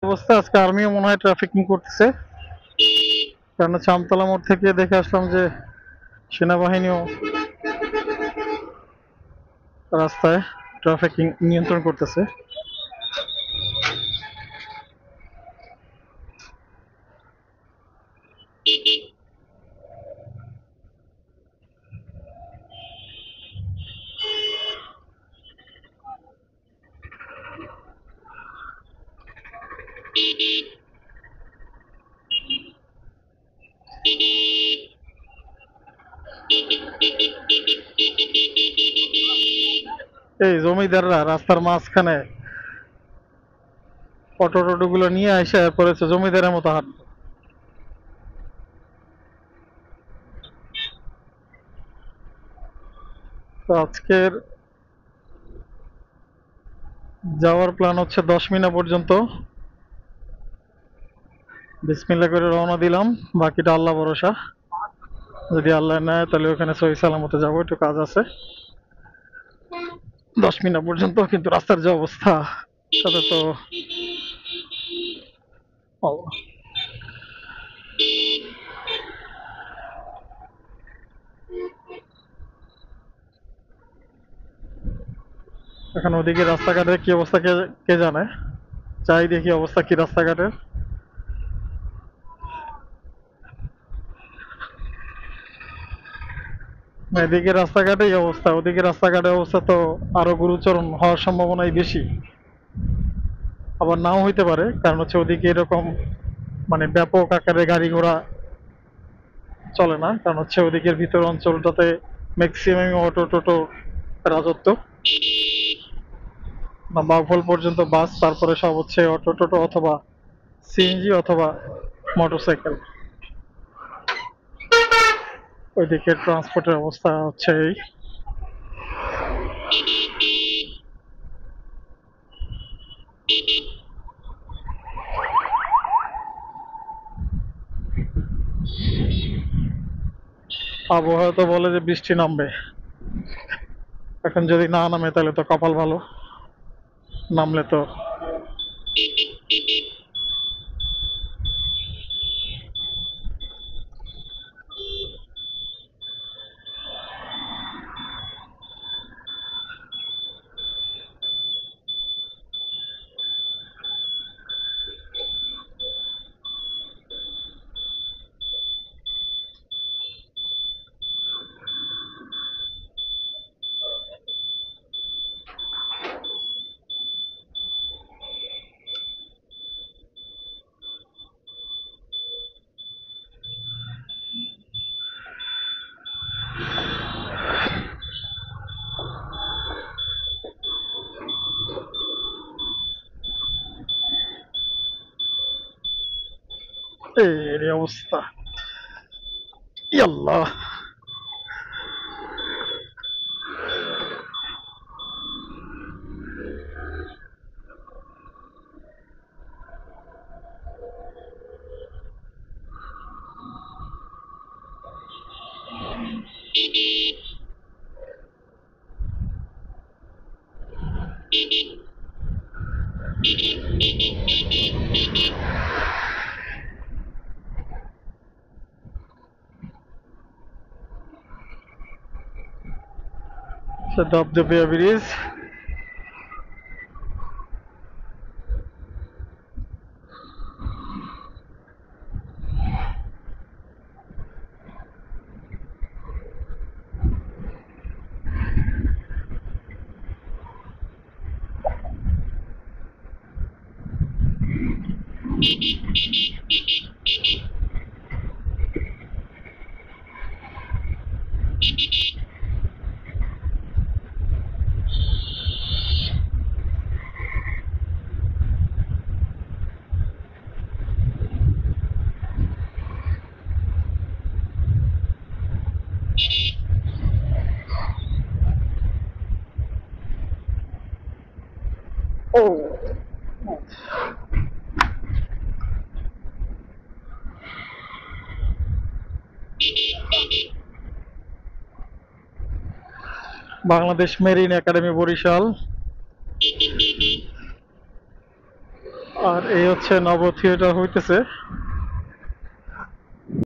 অবস্থা আজকে আর্মিও মনে হয় ট্রাফিকিং করতেছে, কারণ আমতলা মোড় থেকে দেখে আসলাম যে সেনাবাহিনীও রাস্তায় ট্রাফিকিং নিয়ন্ত্রণ করতেছে। এই জমিদাররা রাস্তার মাঝখানে অটো টোটো গুলো নিয়ে এসে পড়েছে জমিদারের মতো হাঁটতে। তো আজকের যাওয়ার প্ল্যান হচ্ছে 10 মিনা পর্যন্ত, বিসমিল্লাহ করে রওনা দিলাম, বাকিটা আল্লাহ ভরসা। যদি আল্লাহ নেয় তাহলে ওখানে সহি সালামতে যাবো, একটু কাজ আছে। 10 মিনা পর্যন্ত, কিন্তু রাস্তার যে অবস্থা সাথে তো এখন ওদিকে রাস্তাঘাটের কি অবস্থা কে কে জানে। চাই দেখি অবস্থা কি রাস্তাঘাটের। এদিকে রাস্তাঘাটে এই অবস্থা, ওদিকে রাস্তাঘাটের অবস্থা তো আরো গুরুতর হওয়ার সম্ভাবনাই বেশি। আবার নাও হইতে পারে, কারণ হচ্ছে ওদিকে এরকম মানে ব্যাপক আকারে গাড়ি ঘোড়া চলে না, কারণ হচ্ছে ওদিকের ভিতর অঞ্চলটাতে ম্যাক্সিমাম অটো টোটো রাজত্ব। বাউফল পর্যন্ত বাস, তারপরে সব হচ্ছে অটো টোটো অথবা সিএনজি অথবা মোটরসাইকেল। ওইদিকে ট্রান্সপোর্টের অবস্থা হচ্ছে এই। আবহাওয়া তো বলে যে বৃষ্টি নামবে, এখন যদি না নামে তাহলে তো কপাল ভালো, নামলে তো এই অবস্থা। ইয়াল্লাহ। সে ধবধবিয়া ব্রিজ। ও বাংলাদেশ মেরিন একাডেমি বরিশাল। আর এই হচ্ছে নব থিয়েটার হইতেছে।